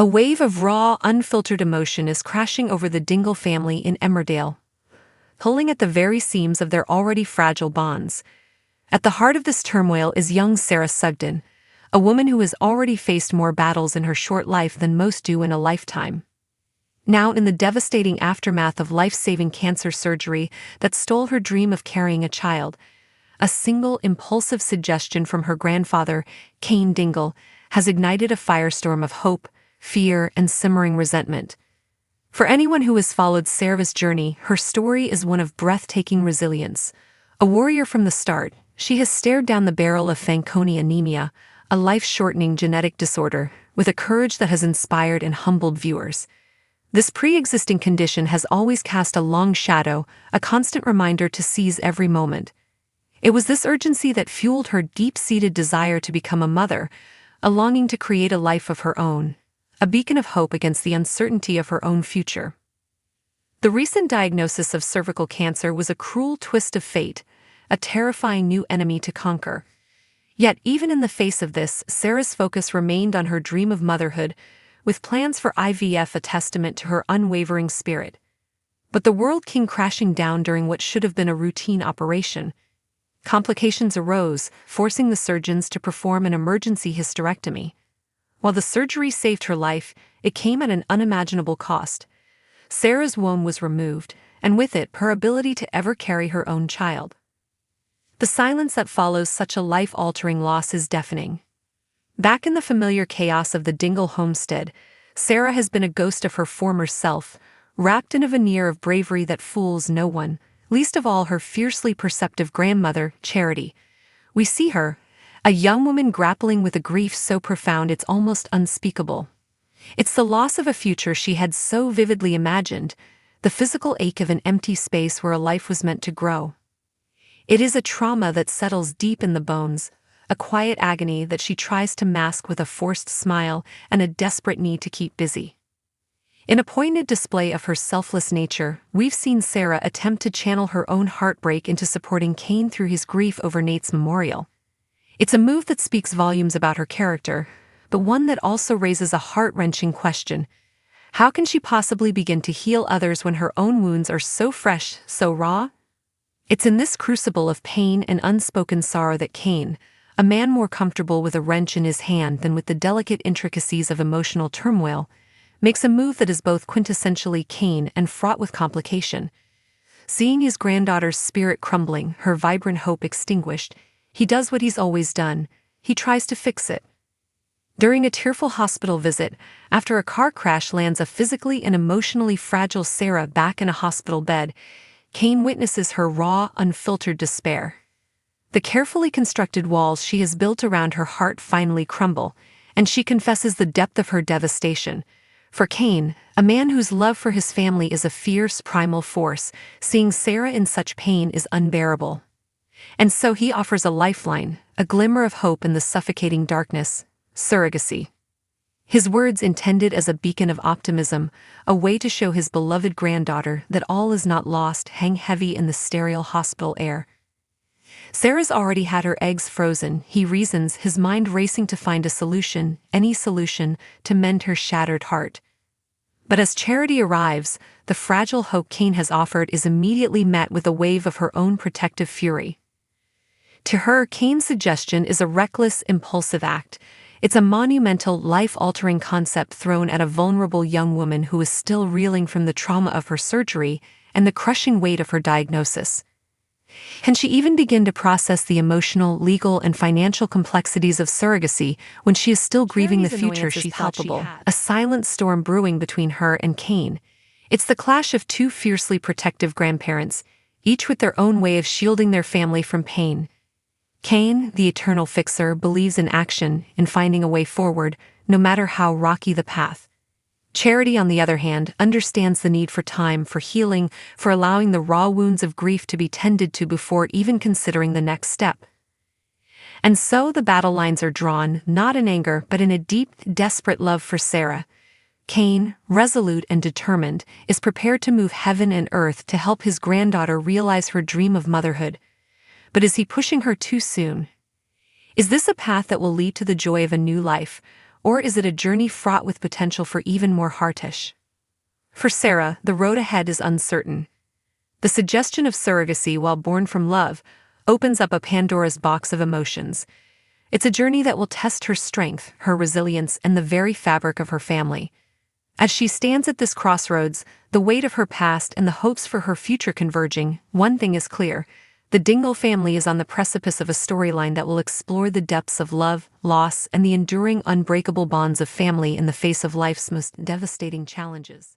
A wave of raw, unfiltered emotion is crashing over the Dingle family in Emmerdale, pulling at the very seams of their already fragile bonds. At the heart of this turmoil is young Sarah Sugden, a woman who has already faced more battles in her short life than most do in a lifetime. Now in the devastating aftermath of life-saving cancer surgery that stole her dream of carrying a child, a single impulsive suggestion from her grandfather, Cain Dingle, has ignited a firestorm of hope, fear, and simmering resentment. For anyone who has followed Sarah's journey, her story is one of breathtaking resilience. A warrior from the start, she has stared down the barrel of Fanconi anemia, a life-shortening genetic disorder, with a courage that has inspired and humbled viewers. This pre-existing condition has always cast a long shadow, a constant reminder to seize every moment. It was this urgency that fueled her deep-seated desire to become a mother, a longing to create a life of her own, a beacon of hope against the uncertainty of her own future. The recent diagnosis of cervical cancer was a cruel twist of fate, a terrifying new enemy to conquer. Yet even in the face of this, Sarah's focus remained on her dream of motherhood, with plans for IVF a testament to her unwavering spirit. But the world came crashing down during what should have been a routine operation. Complications arose, forcing the surgeons to perform an emergency hysterectomy. While the surgery saved her life, it came at an unimaginable cost. Sarah's womb was removed, and with it, her ability to ever carry her own child. The silence that follows such a life-altering loss is deafening. Back in the familiar chaos of the Dingle homestead, Sarah has been a ghost of her former self, wrapped in a veneer of bravery that fools no one, least of all her fiercely perceptive grandmother, Charity. We see her, a young woman grappling with a grief so profound it's almost unspeakable. It's the loss of a future she had so vividly imagined, the physical ache of an empty space where a life was meant to grow. It is a trauma that settles deep in the bones, a quiet agony that she tries to mask with a forced smile and a desperate need to keep busy. In a poignant display of her selfless nature, we've seen Sarah attempt to channel her own heartbreak into supporting Cain through his grief over Nate's memorial. It's a move that speaks volumes about her character, but one that also raises a heart-wrenching question. How can she possibly begin to heal others when her own wounds are so fresh, so raw? It's in this crucible of pain and unspoken sorrow that Cain, a man more comfortable with a wrench in his hand than with the delicate intricacies of emotional turmoil, makes a move that is both quintessentially Cain and fraught with complication. Seeing his granddaughter's spirit crumbling, her vibrant hope extinguished, he does what he's always done: he tries to fix it. During a tearful hospital visit, after a car crash lands a physically and emotionally fragile Sarah back in a hospital bed, Cain witnesses her raw, unfiltered despair. The carefully constructed walls she has built around her heart finally crumble, and she confesses the depth of her devastation. For Cain, a man whose love for his family is a fierce, primal force, seeing Sarah in such pain is unbearable. And so he offers a lifeline, a glimmer of hope in the suffocating darkness: surrogacy. His words intended as a beacon of optimism, a way to show his beloved granddaughter that all is not lost, hang heavy in the sterile hospital air. Sarah's already had her eggs frozen, he reasons, his mind racing to find a solution, any solution, to mend her shattered heart. But as Charity arrives, the fragile hope Cain has offered is immediately met with a wave of her own protective fury. To her, Cain's suggestion is a reckless, impulsive act. It's a monumental, life-altering concept thrown at a vulnerable young woman who is still reeling from the trauma of her surgery and the crushing weight of her diagnosis. Can she even begin to process the emotional, legal, and financial complexities of surrogacy when she is still grieving the future she thought she had? A silent storm brewing between her and Cain. It's the clash of two fiercely protective grandparents, each with their own way of shielding their family from pain. Cain, the eternal fixer, believes in action, in finding a way forward, no matter how rocky the path. Charity, on the other hand, understands the need for time, for healing, for allowing the raw wounds of grief to be tended to before even considering the next step. And so the battle lines are drawn, not in anger, but in a deep, desperate love for Sarah. Cain, resolute and determined, is prepared to move heaven and earth to help his granddaughter realize her dream of motherhood. But is he pushing her too soon? Is this a path that will lead to the joy of a new life, Or is it a journey fraught with potential for even more heartache? For Sarah, the road ahead is uncertain. The suggestion of surrogacy while born from love opens up a Pandora's box of emotions. It's a journey that will test her strength, her resilience, and the very fabric of her family. As she stands at this crossroads, the weight of her past and the hopes for her future converging, one thing is clear: the Dingle family is on the precipice of a storyline that will explore the depths of love, loss, and the enduring, unbreakable bonds of family in the face of life's most devastating challenges.